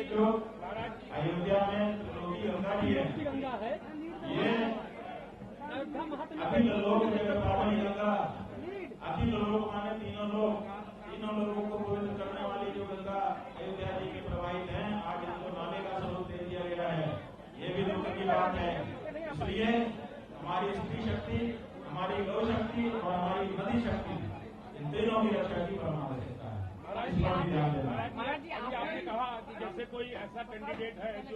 जो अयोध्या में त्रिलोकी गंगा जी है, ये अखिल लोक पावनी गंगा, अखिल लोक माने तीनों लोगों को पवित्र करने वाली जो गंगा अयोध्या जी के प्रवाहित हैं, आज इनको नाले का स्वरूप दे दिया गया है। ये भी दुख की बात है। इसलिए हमारी स्त्री शक्ति, हमारी गौ शक्ति और हमारी नदी शक्ति, इन तीनों की रक्षा की परम आवश्यकता है। महाराज जी, आपने कहा कि जैसे कोई ऐसा कैंडिडेट है जो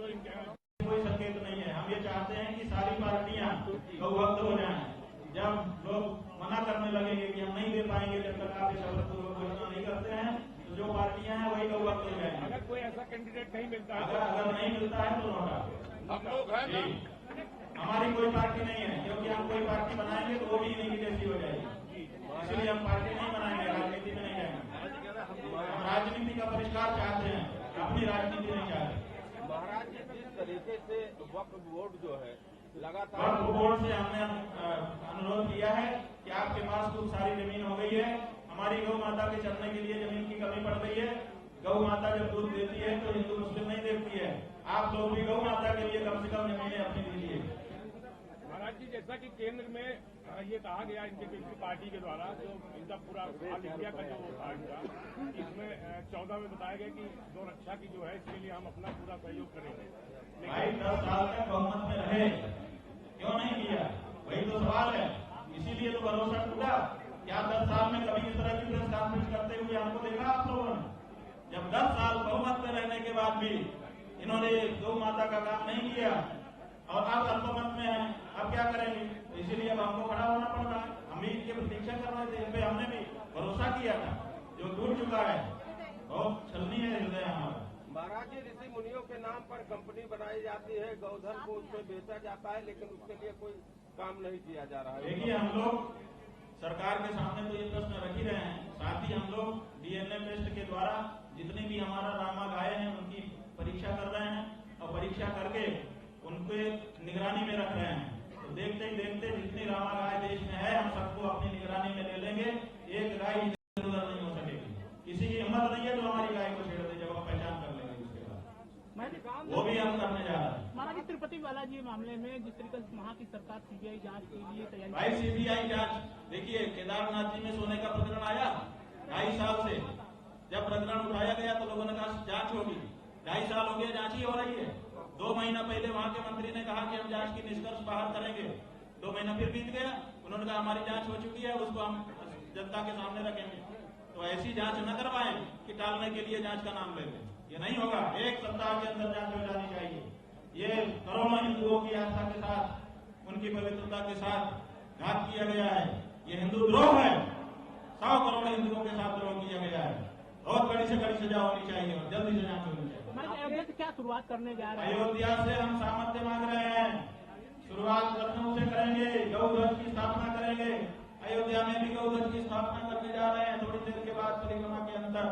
कोई संकेत नहीं है। हम ये चाहते हैं कि सारी पार्टियां गौभक्त हो जाएं। जब लोग मना करने लगेंगे कि हम नहीं दे पाएंगे जब तक आप इस शपथ घोषणा नहीं करते हैं, तो जो पार्टियां हैं वही गौभक्त हो जाएंगे। अगर कोई ऐसा कैंडिडेट नहीं मिलता है, अगर नहीं मिलता है तो नोटा हम लोग हैं। हमारी कोई पार्टी नहीं है, क्योंकि हम कोई पार्टी बनाएंगे तो वो भी इन्हीं की जैसी हो जाएगी। इसलिए हम पार्टी नहीं बनाएंगे, राजनीति में नहीं जाएंगे। हम राजनीति का परिष्कार चाहते हैं, अपनी राजनीति नहीं चाहते। महाराज जी, जिस तरीके से वक्फ बोर्ड जो है लगातार, वक्फ बोर्ड से हमने अनुरोध किया है कि आपके पास खूब सारी जमीन हो गई है, हमारी गौ माता के चलने के लिए जमीन की कमी पड़ गई है। गौ माता जब दूध देती है तो हिंदू मुस्लिम नहीं देती है। आप लोग भी गौ माता के लिए कम से कम जमीनें अपनी दीजिए। महाराज जी, जैसा कि केंद्र में ये कहा गया इनके किसी पार्टी के द्वारा, जो इनका पूरा ऑल इंडिया का जो था इनका, इसमें 14 में बताया गया कि गौ रक्षा की जो है इसके लिए हम अपना पूरा सहयोग करेंगे। भाई 10 साल तक बहुमत में रहे, क्यों नहीं किया? वही तो सवाल है। इसीलिए तो भरोसा टूटा। क्या 10 साल में कभी इस तरह की प्रेस कॉन्फ्रेंस करते हुए हमको देखा आप लोगों ने? जब 10 साल बहुमत में रहने के बाद भी इन्होंने गौ माता का काम नहीं किया और अब अल्पमत में है, अब क्या करेंगे? इसीलिए अब हमको खड़ा होना पड़ रहा है। हम भी इनकी प्रतीक्षा कर रहे थे, इन पे हमने भी भरोसा किया था, जो टूट चुका है। बहुत छलनी है हृदय हमारा। महाराज जी, ऋषि मुनियों के नाम पर कंपनी बनाई जाती है, गौधन को उसमें बेचा जाता है, लेकिन उसके लिए कोई काम नहीं किया जा रहा है। देखिए, हम लोग सरकार के सामने तो ये प्रश्न रख ही रहे हैं, साथ ही हम लोग डीएनए टेस्ट के द्वारा जितनी भी हमारा रामा गाय हैं उनकी परीक्षा कर रहे हैं और परीक्षा करके उनके निगरानी में रख रहे हैं। तो देखते ही देखते जितनी रामा गाय देश में है, हम सबको अपनी निगरानी में ले लेंगे। एक गाय इधर उधर नहीं हो सकेगी। किसी की हिम्मत नहीं है जो हमारी गाय को छेड़ दे। जब हम पहचान कर लेंगे उसके बाद वो भी हम करने जा रहे हैं। महाराज, तिरुपति बालाजी मामले में जिस तरीके से वहाँ की सरकार सीबीआई जांच के लिए तैयारी, भाई सीबीआई जांच, देखिए केदारनाथ जी में सोने का प्रकरण आया 2.5 साल से। जब प्रकरण उठाया गया तो लोगों ने कहा जांच होगी। 2.5 साल हो गया, जांच ही हो रही है। 2 महीना पहले वहां के मंत्री ने कहा कि हम जांच की निष्कर्ष बाहर करेंगे। 2 महीना फिर बीत गया, उन्होंने कहा हमारी जांच हो चुकी है, उसको हम जनता के सामने रखेंगे। तो ऐसी जांच न करवाएं कि टालने के लिए जांच का नाम ले लें। ये नहीं होगा। 1 सप्ताह के अंदर जांच हो जानी चाहिए। ये करोड़ों हिंदुओं की आस्था के साथ, उनकी पवित्रता के साथ घात किया गया है। ये हिंदू द्रोह है। 100 करोड़ हिंदुओं के साथ द्रोह किया गया है। बहुत बड़ी से बड़ी सजा होनी चाहिए और जल्दी से जांच होनी चाहिए। अयोध्या से क्या शुरुआत करने जा रहे हैं? अयोध्या से हम सामर्थ्य मांग रहे हैं। शुरुआत लखनऊ से करेंगे, गौध्वज की स्थापना करेंगे। अयोध्या में भी गौध्वज की स्थापना करने जा रहे हैं। थोड़ी देर के बाद परिक्रमा के अंतर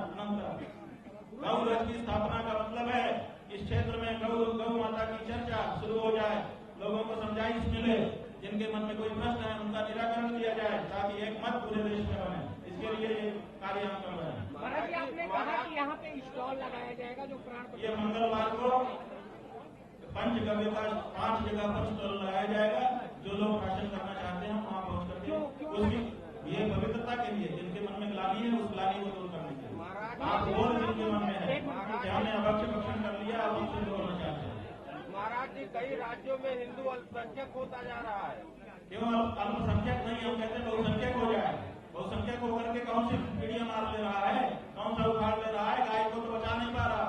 गौध्वज की स्थापना का मतलब है इस क्षेत्र में गौ माता की चर्चा शुरू हो जाए, लोगों को समझाइश मिले, जिनके मन में कोई प्रश्न है उनका निराकरण किया जाए, ताकि एक मत पूरे देश में बने। इसके लिए ये कार्य हम कर रहे हैं। महाराज जी, आपने कहा कि यहाँ पे स्टॉल लगाया जाएगा जो प्राण, ये मंगलवार को पंचगव्य का 5 जगह पर स्टॉल लगाया जाएगा। जो लोग राशन करना चाहते हैं वहाँ पहुँच करके उसकी ये पवित्रता के लिए, जिनके मन में ग्लानि है उस ग्लानि को दूर करने के लिए। आप बोल जिनके मन में है कि हमने अभक्ष भक्षण कर लिया, अब हमसे दूर होना चाहते हैं। महाराज जी, कई राज्यों में हिंदू अल्पसंख्यक होता जा रहा है। क्यों अल्पसंख्यक नहीं? हम कहते हैं बहुसंख्यक हो जाए। बहुसंख्यक होकर के कौन सी पीढ़ियां मार ले रहा है, कौन सा उखाड़ ले रहा है? गाय को तो बचा नहीं पा रहा।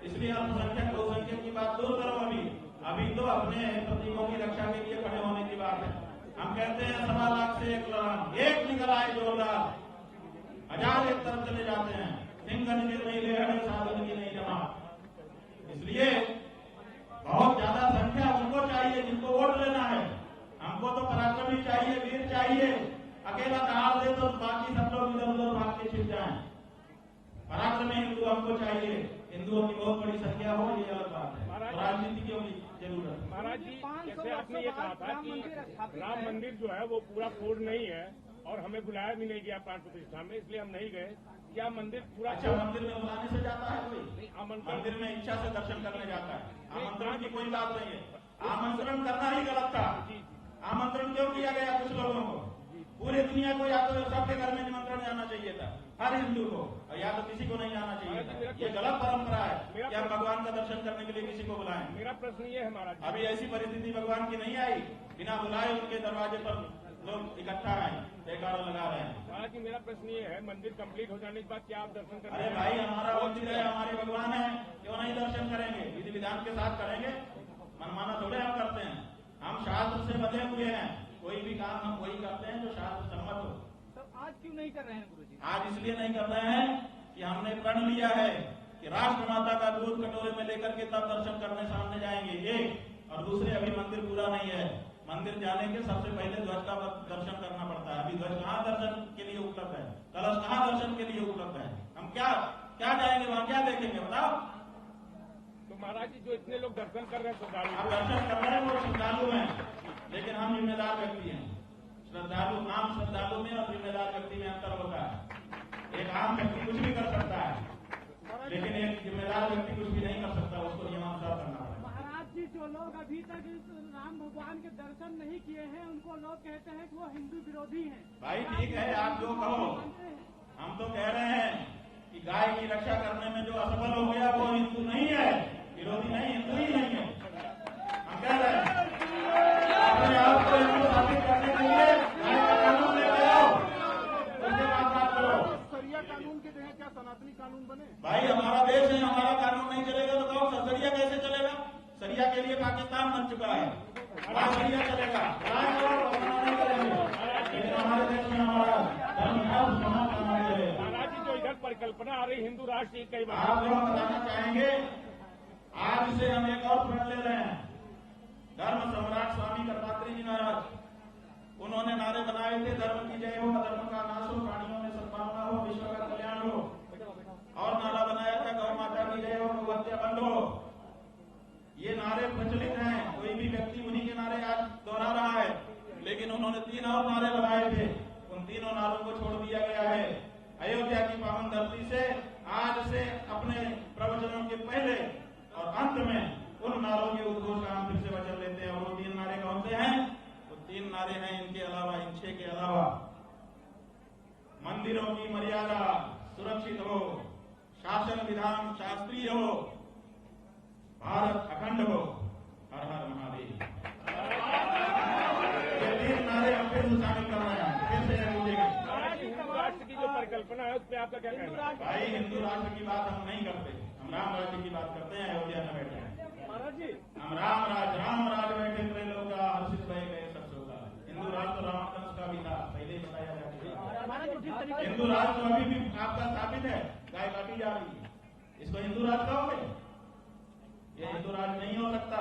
इसलिए अल्पसंख्यक बहुसंख्यक की बात दूर करो। अभी तो अपने प्रतीकों की रक्षा के लिए खड़े होने की बात है। हम कहते हैं 1.25 लाख से 1 लाख, एक निकल आए जोरदार, 1000 एक तरफ चले जाते हैं। सिंगन की नहीं ले रहे, साधन की नहीं जमा। इसलिए बहुत ज्यादा संख्या उनको चाहिए जिनको वोट लेना है। हमको तो पराक्रमी चाहिए, वीर चाहिए। अकेला दहाड़ दे तो बाकी सब लोग इधर उधर भाग के छिप जाए। पराक्रमी हिंदू हमको चाहिए। हिंदुओं की बहुत बड़ी संख्या हो, ये अलग बात है। राजनीति की जरूरत। महाराज जी, जैसे आपने ये कहा था कि राम मंदिर जो है वो पूरा पूर्ण नहीं है और हमें बुलाया भी नहीं गया प्राण प्रतिष्ठा में, इसलिए हम नहीं गए। क्या मंदिर पूरा अच्छा मंदिर में बुलाने से जाता है कोई? मंदिर में इच्छा से दर्शन करने जाता है। आमंत्रण की कोई बात नहीं है। आमंत्रण करना ही गलत था। आमंत्रण क्यों किया गया कुछ लोगों को? पूरी दुनिया को या तो सबके घर में निमंत्रण जाना चाहिए था, हर हिंदू को, और या तो किसी को नहीं जाना चाहिए था। ये गलत परंपरा है कि हम भगवान का दर्शन करने के लिए किसी को बुलाएं। मेरा प्रश्न ये है महाराज, अभी ऐसी परिस्थिति भगवान की नहीं आई, बिना बुलाए उनके दरवाजे पर लोग इकट्ठा आए, जयकारा लगा रहे हैं। महाराज जी मेरा प्रश्न ये है, मंदिर कंप्लीट हो जाने के बाद क्या आप दर्शन करेंगे? अरे भाई, हमारा मंदिर है, हमारे भगवान है, क्यों नहीं दर्शन करेंगे? विधि विधान के साथ करेंगे, मनमाना थोड़े हम करते हैं। हम शास्त्र से बंधे हुए हैं, कोई भी काम हम वही करते हैं जो शास्त्र सम्मत हो। तो आज क्यों नहीं कर रहे हैं गुरुजी? आज इसलिए नहीं कर रहे हैं कि हमने प्रण लिया है कि राष्ट्र माता का दूध कटोरे में लेकर के तब दर्शन करने सामने जाएंगे, एक। और दूसरे, अभी मंदिर पूरा नहीं है। मंदिर जाने के सबसे पहले ध्वज का दर्शन करना पड़ता है। अभी ध्वज कहाँ दर्शन के लिए उपलब्ध है? कलश कहाँ दर्शन के लिए उपलब्ध है? हम क्या जाएंगे वहाँ, क्या देखेंगे बताओ? तो महाराज जी जो इतने लोग दर्शन कर रहे हैं श्रद्धालु, हम दर्शन कर रहे हैं, वो श्रद्धालु हैं, लेकिन हम जिम्मेदार व्यक्ति हैं। श्रद्धालु, आम श्रद्धालु में और जिम्मेदार व्यक्ति में अंतर होता है। एक आम व्यक्ति कुछ भी कर सकता है, लेकिन एक जिम्मेदार व्यक्ति कुछ भी नहीं कर सकता, उसको नियमानुसार करना पड़ेगा। महाराज जी, जो लोग अभी तक इस राम भगवान के दर्शन नहीं किए हैं, उनको लोग कहते हैं कि वो हिंदू विरोधी हैं। भाई ठीक है, आप जो कहो, हम तो कह रहे हैं कि गाय की रक्षा करने में जो असफल हो गया वो हिंदू नहीं है, विरोधी नहीं, हिंदू ही नहीं है। हम कह रहे हैं अपने आप को हिंदू साबित करने के लिए गाय का कानून लेके आओ, उसके बाद बात करो। सरिया कानून के जगह क्या सनातनी कानून बने? भाई हमारा देश है, हमारा कानून नहीं चलेगा तो कहो सरिया कैसे चलेगा? सरिया के लिए पाकिस्तान बन चुका है, वहाँ सरिया चलेगा, नहीं करेंगे। लेकिन हमारे देश में हमारा धर्म महाराज जी जो इधर परिकल्पना आ रही हिंदू राष्ट्र की, कई बार आप लोग बताना चाहेंगे, आज से हम एक और प्रण ले रहे हैं। धर्म सम्राट स्वामी करपात्री जी महाराज, उन्होंने नारे बनाए थे, धर्म की जय हो, धर्म का नाश हो, प्राणियों में सद्भावना हो, विश्व का कल्याण हो। और नारा बनाया था, गौ माता की जय हो, गौहत्या बंद हो। ये नारे प्रचलित हैं, कोई भी व्यक्ति उन्हीं के नारे आज दोहरा रहा है, लेकिन उन्होंने 3 और नारे लगाए थे, उन तीनों नारों को छोड़ दिया गया है। अयोध्या की पावन धरती से आज से अपने प्रवचनों के पहले और अंत में उन नारों के उद्घोष का हम फिर से वचन लेते हैं। और वो 3 नारे कौन से हैं? वो 3 नारे हैं, इनके अलावा, इन 6 के अलावा, मंदिरों की मर्यादा सुरक्षित हो, शासन विधान शास्त्रीय हो, भारत अखंड हो, हर हर महादेव। ये 3 नारे हम फिर शामिल कर रहे हैं, फिर से हिंदू राष्ट्र की जो परिकल्पना है उस पर आपका क्या कहना है? भाई, हिंदू राष्ट्र की बात हम नहीं करते, हम राम राज्य की बात करते हैं। अयोध्या में बैठे हैं महाराज जी, हम राम राज बैठे थे, लोग हर्षित रह गए, सब होगा। हिंदू राष्ट्र रामवंश का भी था, पहले ही बताया जा चुका है। हिंदू राष्ट्र अभी भी आपका स्थापित है, गाय काटी जा रही है, इसको हिंदू राष्ट्र कहोगे? ये हिंदू राज नहीं हो सकता।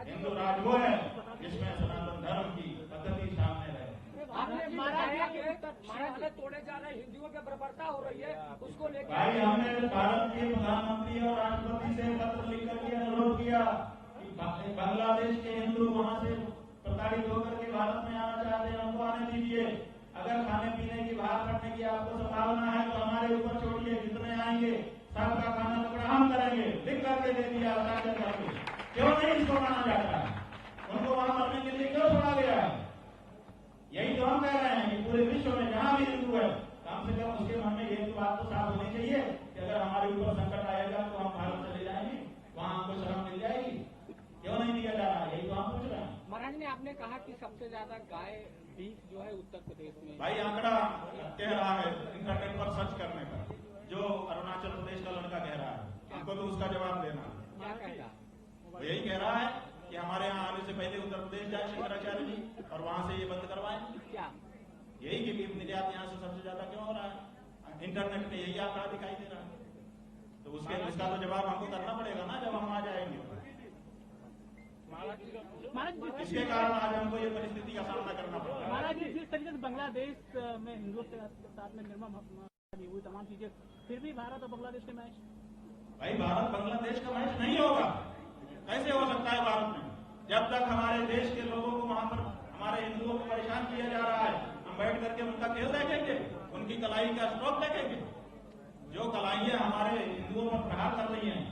हिंदू राज वो है जिसमें सनातन धर्म की पद्धति सामने रहे। महाराज तोड़े जा रहे हिंदुओं की बर्बरता हो रही है, उसको लेकर भाई, हमने भारत के प्रधानमंत्री और राष्ट्रपति से पत्र लिख करके अनुरोध किया कि बांग्लादेश के हिंदू वहाँ से प्रताड़ित होकर के भारत में आना चाहते हैं, हमको आने दीजिए। अगर खाने पीने की, बाहर पड़ने की आपको संभावना है तो हमारे ऊपर छोड़िए, जितने आएंगे सबका खाना टुकड़ा हम करेंगे, लिख करके दे दिया हस्ताक्षर करके। क्यों नहीं इसको माना जाता है? उनको वहां मरने के लिए क्यों छोड़ा गया है? यही तो हम कह रहे हैं कि पूरे विश्व में जहां भी हिंदू है, कम से कम उसके मन में ये तो बात तो साफ होनी चाहिए कि अगर हमारे ऊपर संकट आएगा तो हम भारत चले जाएंगे, वहां हमको शरण मिल जाएगी। क्यों नहीं दिया जा रहा? यही तो हम पूछ रहे हैं। महाराज ने आपने कहा कि सबसे ज्यादा गाय बीफ जो है उत्तर प्रदेश में। भाई, आंकड़ा कह रहा है इंटरनेट पर सर्च करने पर, जो अरुणाचल प्रदेश का लड़का कह रहा है, हमको तो उसका जवाब देना। क्या कह रहा? वो यही कह रहा है कि हमारे यहाँ आने से पहले उत्तर प्रदेश जाए शंकराचार्य जी और वहां से ये बंद करवाएं। क्या यही कि बीफ निर्यात यहाँ से सबसे ज्यादा क्यों हो रहा है? इंटरनेट में यही आंकड़ा दिखाई दे रहा है। तो इसका तो जवाब हमको करना पड़ेगा ना, जब हम आ जाएंगे। महाराज इसके कारण आज हमको ये परिस्थिति का सामना करना पड़ रहा है। महाराज जी, जिस तरीके से बांग्लादेश में हिंदुओं के साथ में निर्मम हुई तमाम चीजें, फिर भी भारत और बांग्लादेश के मैच? भाई, भारत बांग्लादेश का मैच नहीं होगा। कैसे हो सकता है भारत में? जब तक हमारे देश के लोगों को वहां पर, हमारे हिंदुओं को परेशान किया जा रहा है, हम बैठ करके उनका खेल देखेंगे, उनकी कलाई का स्ट्रोक देखेंगे। जो कलाइयां हमारे हिंदुओं पर प्रहार कर रही हैं,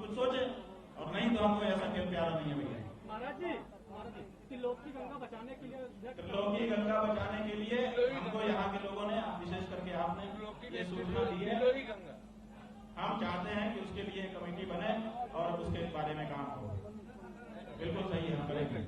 कुछ सोचे, और नहीं तो हमको ऐसा खेल प्यारा नहीं है भैया। महाराज जी त्रिलोक की गंगा बचाने के लिए त्रिलोक की गंगा बचाने के लिए हमको यहाँ के लोगों ने, विशेष करके आपने ये सूचना दी है। हम चाहते हैं कि उसके लिए कमेटी बने और उसके बारे में काम हो। बिल्कुल सही है, हम करेंगे।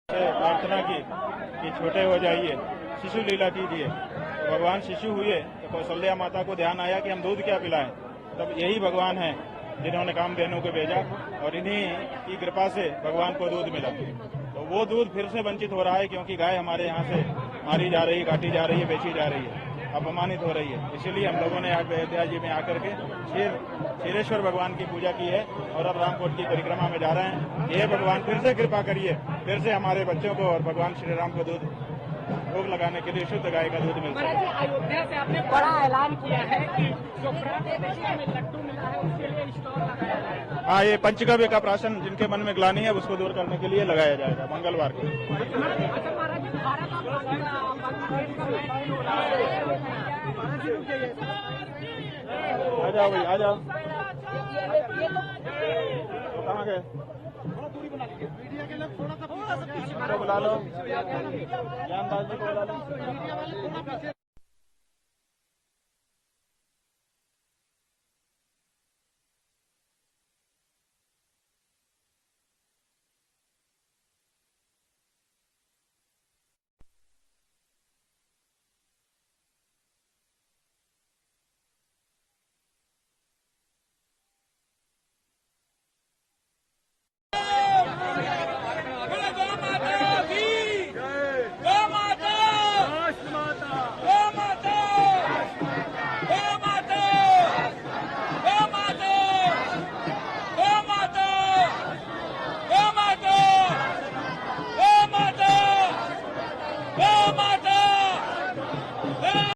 प्रार्थना की कि छोटे हो जाइए, शिशु लीला कीजिए। तो भगवान शिशु हुए तो कौशल्या माता को ध्यान आया कि हम दूध क्या पिलाएं। तब यही भगवान है जिन्होंने कामधेनु को भेजा और इन्हीं की कृपा से भगवान को दूध मिला। तो वो दूध फिर से वंचित हो रहा है क्योंकि गाय हमारे यहाँ से मारी जा रही, काटी जा रही है, बेची जा रही है, अपमानित हो रही है। इसीलिए हम लोगों ने आज अयोध्या जी में आकर के क्षीरेश्वर भगवान की पूजा की है और अब रामकोट की परिक्रमा में जा रहे हैं। ये भगवान फिर से कृपा करिए, फिर से हमारे बच्चों को और भगवान श्री राम को दूध भोग लगाने के लिए शुद्ध गाय का दूध मिलता है। अयोध्या से आपने बड़ा ऐलान किया है कि जो में लड्डू मिला है उसके लिए स्टॉल लगाया जाएगा। हाँ, ये पंचगव्य का प्राशन जिनके मन में ग्लानि है उसको दूर करने के लिए लगाया जाएगा मंगलवार को। आ जाओ भाई, आ जाओ। कहाँ गए? बुला लो, ज्ञानदास जी को बुला लो।